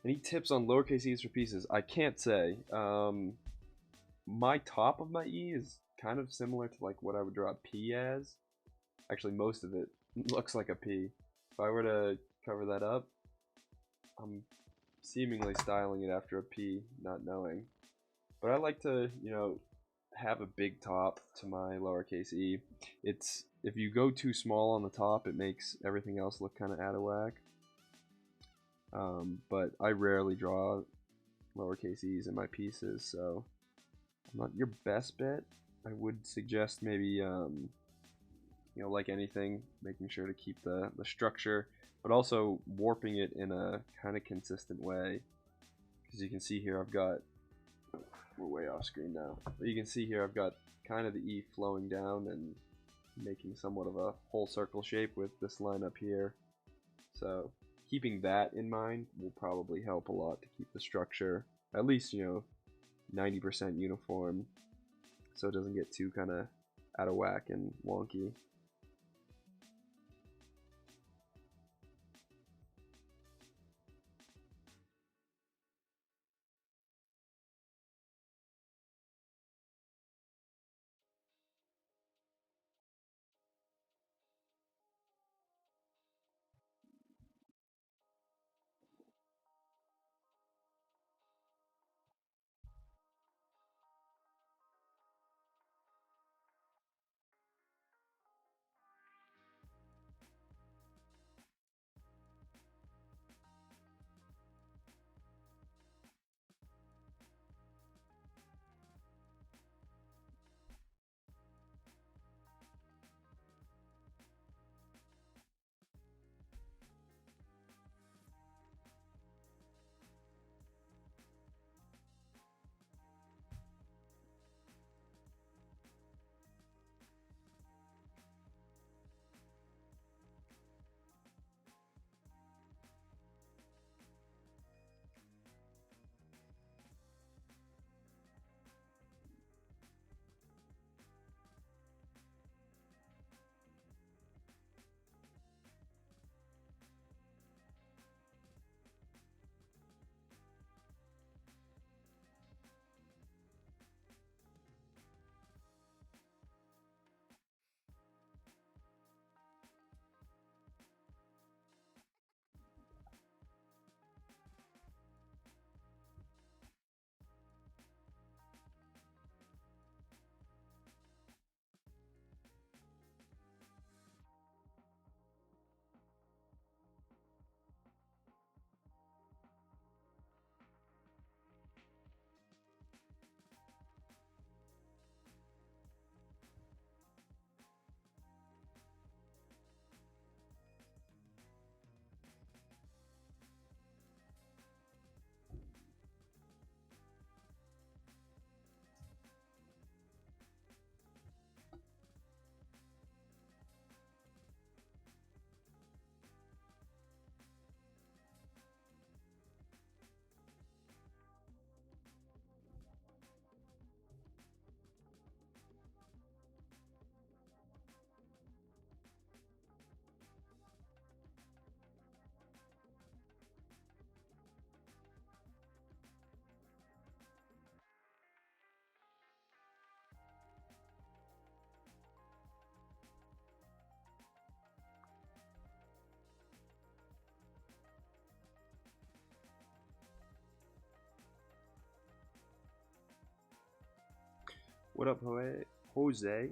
Any tips on lowercase e's for pieces? I can't say. My top of my E is kind of similar to like what I would draw a P as. Actually, most of it looks like a P. If I were to cover that up, I'm seemingly styling it after a P, not knowing. But I like to, you know, have a big top to my lowercase e. It's, if you go too small on the top, it makes everything else look kind of out of whack. But I rarely draw lowercase e's in my pieces, so I'm not your best bet. I would suggest maybe, you know, like anything, making sure to keep the structure, but also warping it in a kind of consistent way. Because you can see here, I've got, we're way off screen now, but you can see here I've got kind of the E flowing down and making somewhat of a whole circle shape with this line up here. So keeping that in mind will probably help a lot to keep the structure at least, you know, 90% uniform, so it doesn't get too kind of out of whack and wonky. What up, Jose?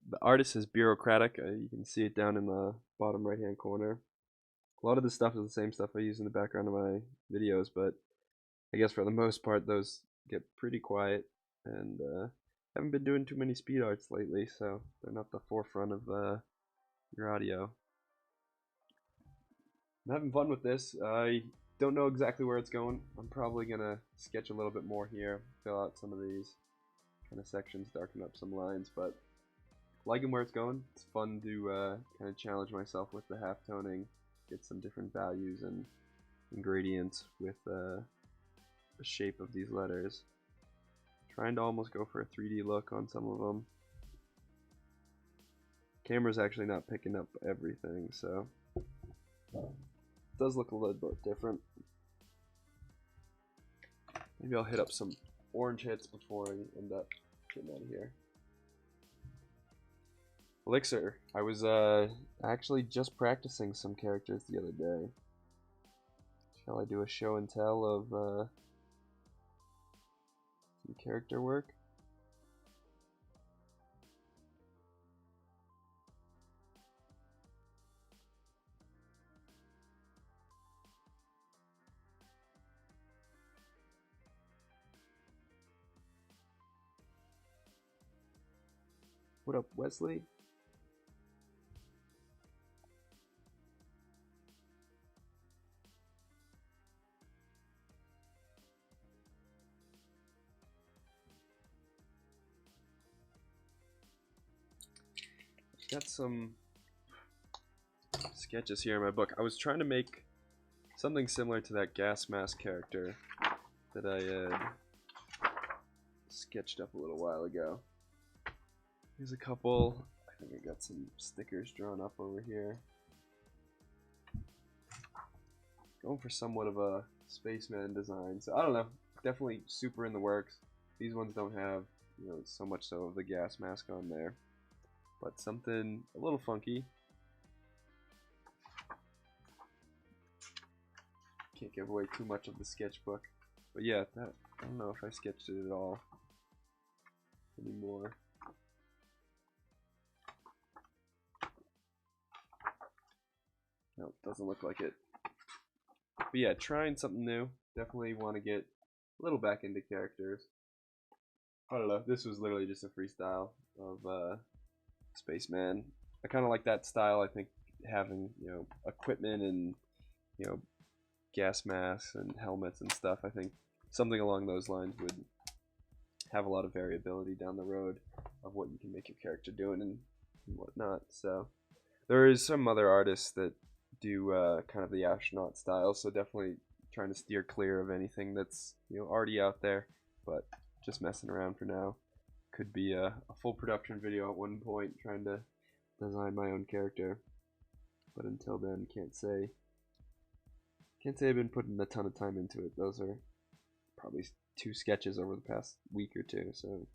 The artist is bureaucratic. You can see it down in the bottom right hand corner. A lot of this stuff is the same stuff I use in the background of my videos, but I guess for the most part those get pretty quiet, and haven't been doing too many speed arts lately, so they're not the forefront of your audio. I'm having fun with this. I don't know exactly where it's going. I'm probably gonna sketch a little bit more here, fill out some of these kind of sections, darken up some lines, but liking where it's going. It's fun to kind of challenge myself with the half toning, get some different values and gradients with the shape of these letters. Trying to almost go for a 3D look on some of them. Camera's actually not picking up everything, so it does look a little bit different. Maybe I'll hit up some orange hits before I end up getting out of here. Elixir. I was actually just practicing some characters the other day. Shall I do a show and tell of some character work? What up, Wesley? Got some sketches here in my book. I was trying to make something similar to that gas mask character that I had sketched up a little while ago. Here's a couple. I think I got some stickers drawn up over here. Going for somewhat of a spaceman design. So I don't know. Definitely super in the works. These ones don't have, so much so of the gas mask on there. But something a little funky. Can't give away too much of the sketchbook. But yeah, I don't know if I sketched it at all anymore. No, doesn't look like it. But yeah, trying something new. Definitely want to get a little back into characters. I don't know. This was literally just a freestyle of Spaceman. I kind of like that style. I think having equipment and gas masks and helmets and stuff. I think something along those lines would have a lot of variability down the road of what you can make your character doing and whatnot. So there is some other artists that do kind of the astronaut style. So definitely trying to steer clear of anything that's already out there. But just messing around for now. Could be a full production video at one point, trying to design my own character. But until then, can't say I've been putting a ton of time into it. Those are probably 2 sketches over the past week or 2, so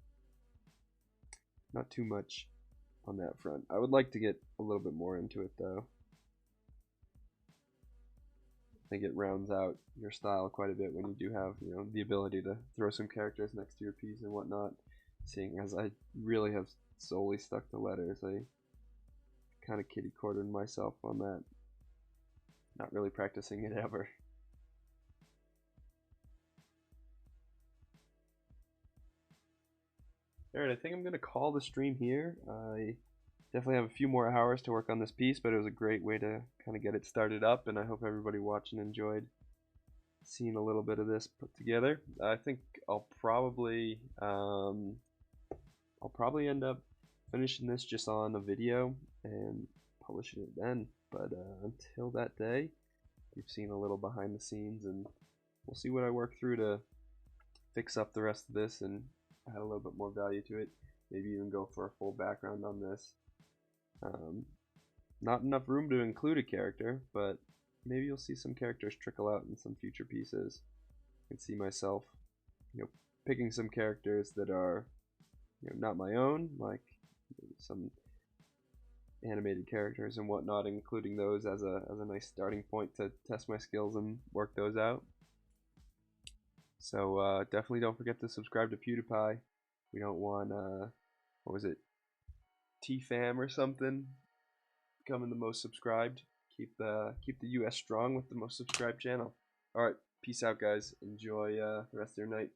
not too much on that front. I would like to get a little bit more into it though. I think it rounds out your style quite a bit when you do have the ability to throw some characters next to your piece and whatnot. Seeing as I really have solely stuck to letters, I kind of kitty cornered myself on that. Not really practicing it ever. Alright, I think I'm going to call the stream here. I definitely have a few more hours to work on this piece, but it was a great way to kind of get it started up, and I hope everybody watching enjoyed seeing a little bit of this put together. I think I'll probably end up finishing this just on a video and publishing it then. But until that day, you've seen a little behind the scenes, and we'll see what I work through to fix up the rest of this and add a little bit more value to it. Maybe even go for a full background on this. Not enough room to include a character, but maybe you'll see some characters trickle out in some future pieces. I can see myself, picking some characters that are, not my own, like some animated characters and whatnot, including those as a nice starting point to test my skills and work those out. So definitely don't forget to subscribe to PewDiePie. We don't want what was it, TFAM or something, becoming the most subscribed. Keep the US strong with the most subscribed channel. All right, peace out, guys. Enjoy the rest of your night.